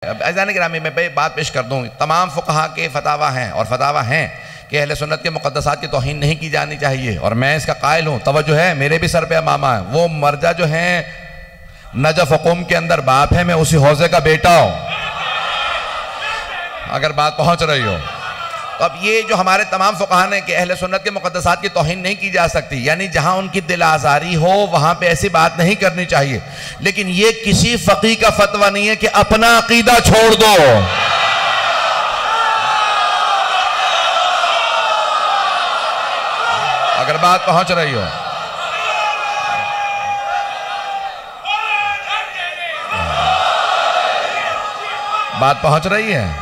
अब अज़ान गिरामी में बात पेश कर दूँ, तमाम फ़ुक़हा के फतावा हैं और फतावा हैं कि अहले सुन्नत के मुक़द्दसात की तौहीन नहीं की जानी चाहिए, और मैं इसका कायल हूँ। तवज्जो है, मेरे भी सर पे मामा है, वो मर्जा जो हैं नजफ़ क़ौम के अंदर बाप है, मैं उसी हौज़े का बेटा हूँ, अगर बात पहुँच रही हो तो। अब ये जो हमारे तमाम फ़ुक़हा ने कि अहले सुन्नत के मुक़द्दसात की तौहीन नहीं की जा सकती, यानी जहाँ उनकी दिल आज़ारी हो वहाँ पे ऐसी बात नहीं करनी चाहिए, लेकिन ये किसी फ़क़ीह का फतवा नहीं है कि अपना अक़ीदा छोड़ दो। अगर बात पहुँच रही हो, बात पहुँच रही है।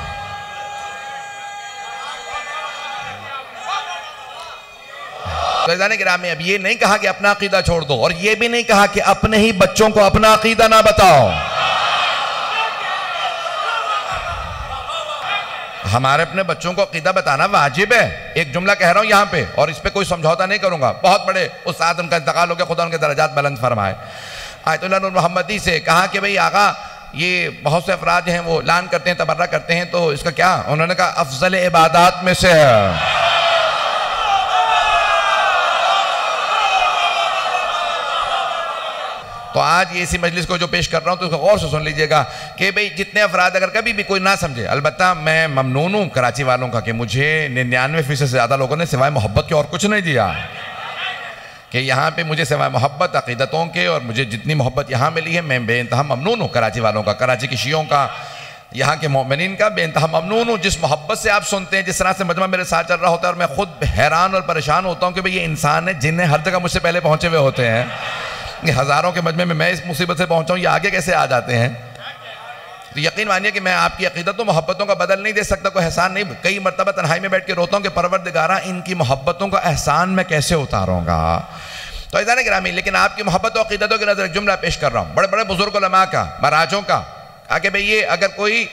तो अज़ान गिरामी अब ये नहीं कहा कि अपना अक़ीदा छोड़ दो, और ये भी नहीं कहा कि अपने ही बच्चों को अपना अक़ीदा ना बताओ। हमारे अपने बच्चों को अक़ीदा बताना वाजिब है। एक जुमला कह रहा हूं यहां पे, और इस पे कोई समझौता नहीं करूंगा। बहुत बड़े उस्ताद, उनका इंतकाल हो गया, खुदा उनके दर्जात बुलंद फरमाए, आयतुल्लाह नूर मोहम्मदी से कहा कि भाई आगा, ये बहुत से अफराद हैं वो ऐलान करते हैं, तबर्रा करते हैं, तो इसका क्या? उन्होंने कहा अफजल इबादात में से है। तो आज ये इसी मजलिस को जो पेश कर रहा हूँ तो उसको गौर से सुन लीजिएगा कि भाई जितने अफराद अगर कभी भी कोई ना समझे, अलबत्ता मैं ममनून हूँ कराची वालों का कि मुझे 99% से ज़्यादा लोगों ने सिवाय मोहब्बत के और कुछ नहीं दिया, कि यहाँ पे मुझे सिवाय मोहब्बत अक़ीदतों के, और मुझे जितनी मोहब्बत यहाँ मिली है मैं बेइंतहा ममनून हूँ कराची वालों का, कराची के शियों का, यहाँ के मोमिनीन का बेइंतहा ममनून हूँ। जिस मोहब्बत से आप सुनते हैं, जिस तरह से मजमा मेरे साथ चल रहा होता है, और मैं खुद हैरान और परेशान होता हूँ कि भाई ये इंसान है जिन्हें हर जगह मुझसे पहले पहुँचे हुए होते हैं, हज़ारों के मजमे में मैं इस मुसीबत से पहुंचा हूं, ये आगे कैसे आ जाते हैं। तो यकीन मानिए कि मैं आपकी अक़ीदतों मोहब्बतों का बदल नहीं दे सकता, कोई एहसान नहीं। कई मरतबा तन्हाई में बैठ के रोता हूं कि परवरदिगारा इनकी मोहब्बतों का एहसान मैं कैसे उतारूंगा। तो अज़ान गिरामी, लेकिन आपकी मोहब्बत और अक़ीदतों की नज़र एक जुमला पेश कर रहा हूँ, बड़े बड़े बुजुर्ग उलमा का, महाराजों का, आगे भाई ये अगर कोई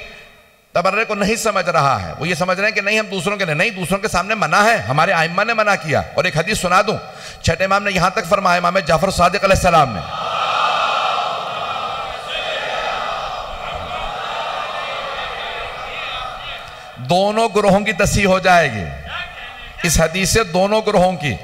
तबर्रे को नहीं समझ रहा है, वो ये समझ रहे हैं कि नहीं हम दूसरों के लिए नहीं, दूसरों के सामने मना है, हमारे आइम्मा ने मना किया। और एक हदीस सुना दूं, छठे इमाम ने यहां तक फरमाया, इमाम जाफर सादिक अलैहिस्सलाम ने, दोनों ग्रोहों की तस्सीह हो जाएगी इस हदीस से, दोनों ग्रोहों की,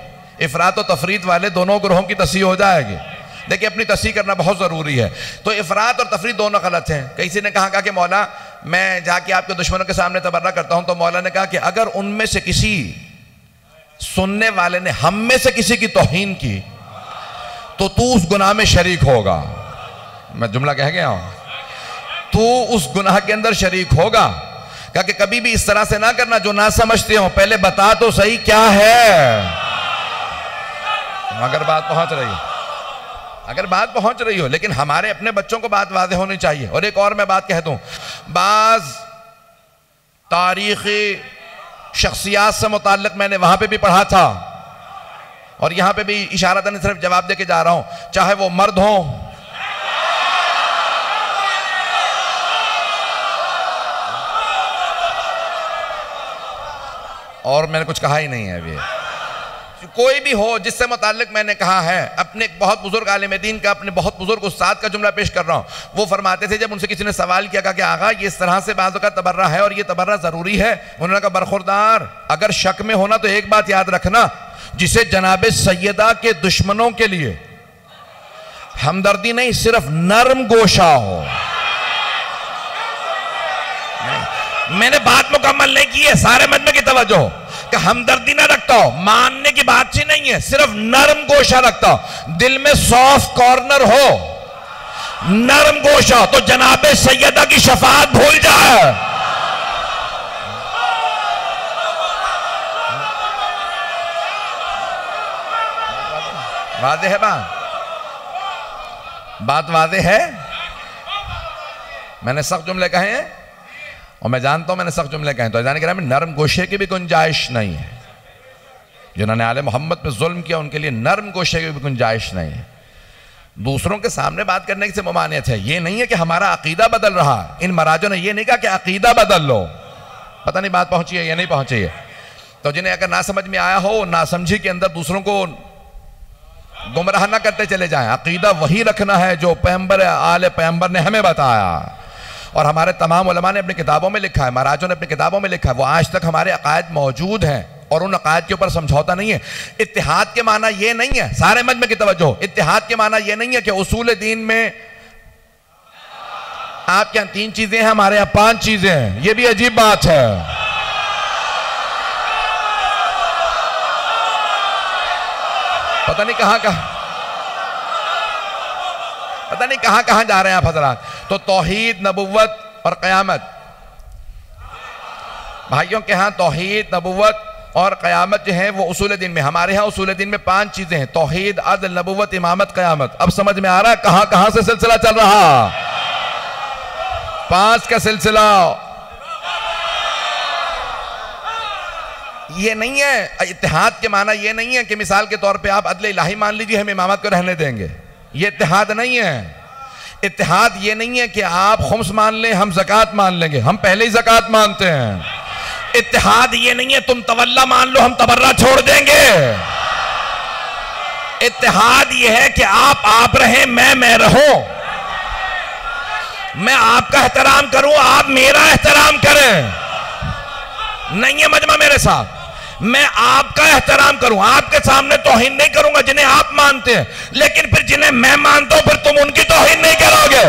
इफरात और तफरीत वाले दोनों ग्रोहों की तस्सीह हो जाएगी। देखिए अपनी तस्सीह करना बहुत ज़रूरी है। तो इफरात और तफरीत दोनों गलत हैं। किसी ने कहा कि मौला मैं जाके आपके दुश्मनों के सामने तबर्रा करता हूं, तो मौला ने कहा कि अगर उनमें से किसी सुनने वाले ने हम में से किसी की तौहीन की तो तू उस गुनाह में शरीक होगा। मैं जुमला कह गया हूं, तू उस गुनाह के अंदर शरीक होगा। कहा कि कभी भी इस तरह से ना करना जो ना समझते हो, पहले बता तो सही क्या है। अगर बात पहुंच रही है, अगर बात पहुंच रही हो, लेकिन हमारे अपने बच्चों को बात वाज़ेह होनी चाहिए। और एक और मैं बात कह दूं, बाज तारीख़ी शख्सियात से मुताल्लिक़ मैंने वहां पे भी पढ़ा था, और यहां पे भी इशारतन सिर्फ जवाब दे के जा रहा हूं, चाहे वो मर्द हो, और मैंने कुछ कहा ही नहीं है अभी, कोई भी हो जिससे मुताल्लिक मैंने कहा है। अपने एक बहुत बुजुर्ग आलिम दीन का, अपने बहुत बुजुर्ग उस्ताद का जुमला पेश कर रहा हूँ। वो फरमाते थे, जब उनसे किसी ने सवाल किया कि आगा ये इस तरह से बाज़ का तबर्रा है और ये तबर्रा ज़रूरी है, उन्होंने कहा बरखुरदार, अगर शक में होना तो एक बात याद रखना, जिसे जनाब सैयदा के दुश्मनों के लिए हमदर्दी नहीं, सिर्फ नरम गोशा हो। मैंने बात मुकम्मल नहीं की है, सारे मजमे की तवज्जो हो, कि हमदर्दी ना रखता हो, मानने की बात ही नहीं है, सिर्फ नरम गोशा रखता हो, दिल में सॉफ्ट कॉर्नर हो, नरम गोशा, तो जनाबे सैयदा की शफाअत भूल जाए। वाज़ेह है बात वाज़ेह है। मैंने सख्त जुमले कहे हैं और मैं जानता हूं मैंने सख्त जुमले कहे, तो अज़ान गिरामी नरम गोशे की भी गुंजाइश नहीं है। जिन्होंने आले मोहम्मद पे जुल्म किया उनके लिए नरम गोशे की भी गुंजाइश नहीं है। दूसरों के सामने बात करने से ममानियत है। ये नहीं है कि हमारा अकीदा बदल रहा, इन मराजों ने ये नहीं कहा कि अकीदा बदल लो। पता नहीं बात पहुंची है या नहीं पहुंची है। तो जिन्हें अगर ना समझ में आया हो, नासमझी के अंदर दूसरों को गुमराह ना करते चले जाएं। अकीदा वही रखना है जो पैगंबर आले पैगंबर ने हमें बताया, और हमारे तमाम उलमा ने अपनी किताबों में लिखा है, महाराजों ने अपनी किताबों में लिखा है, वो आज तक हमारे अकायद मौजूद हैं और उन अकायद के ऊपर समझौता नहीं है। इत्तिहाद के माना ये नहीं है, सारे मजमे की तवज्जो, इत्तिहाद के माना ये नहीं है कि उसूल दीन में आपके यहाँ 3 चीजें हैं, हमारे यहाँ 5 चीजें हैं। ये भी अजीब बात है। पता नहीं कहां जा रहे हैं आप हजरात। तो तौहीद, नबुव्वत और क़यामत, भाइयों के यहाँ तौहीद, नबुव्वत और क़यामत जो है वो उसूल दीन में, हमारे यहाँ उसूल दीन में 5 चीजें हैं, तौहीद, अदल, नबुव्वत, इमामत, क़यामत। अब समझ में आ रहा है कहां कहां से सिलसिला चल रहा। 5 का सिलसिला ये नहीं है। इत्तिहाद के माना ये नहीं है कि मिसाल के तौर पे आप अदल इलाही मान लीजिए, हम इमामत को रहने देंगे, ये इत्तिहाद नहीं है। इत्तिहाद ये नहीं है कि आप खुम्स मान लें, हम ज़कात मान लेंगे, हम पहले ही ज़कात मानते हैं। इत्तिहाद ये नहीं है तुम तवल्ला मान लो, हम तबर्रा छोड़ देंगे। इत्तिहाद ये है कि आप रहें, मैं रहूं, मैं आपका एहतराम करूं, आप मेरा एहतराम करें। नहीं है मजमा मेरे साथ, मैं आपका एहतराम करूं, आपके सामने तौहीन नहीं करूंगा जिन्हें आप मानते हैं, लेकिन फिर जिन्हें मैं मानता हूं फिर तुम उनकी तौहीन नहीं करोगे।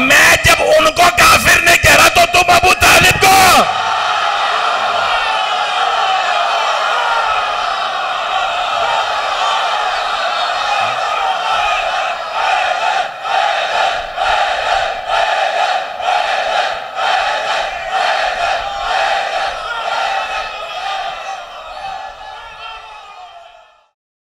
मैं जब उनको काफिर नहीं कह रहा तो तुम अबू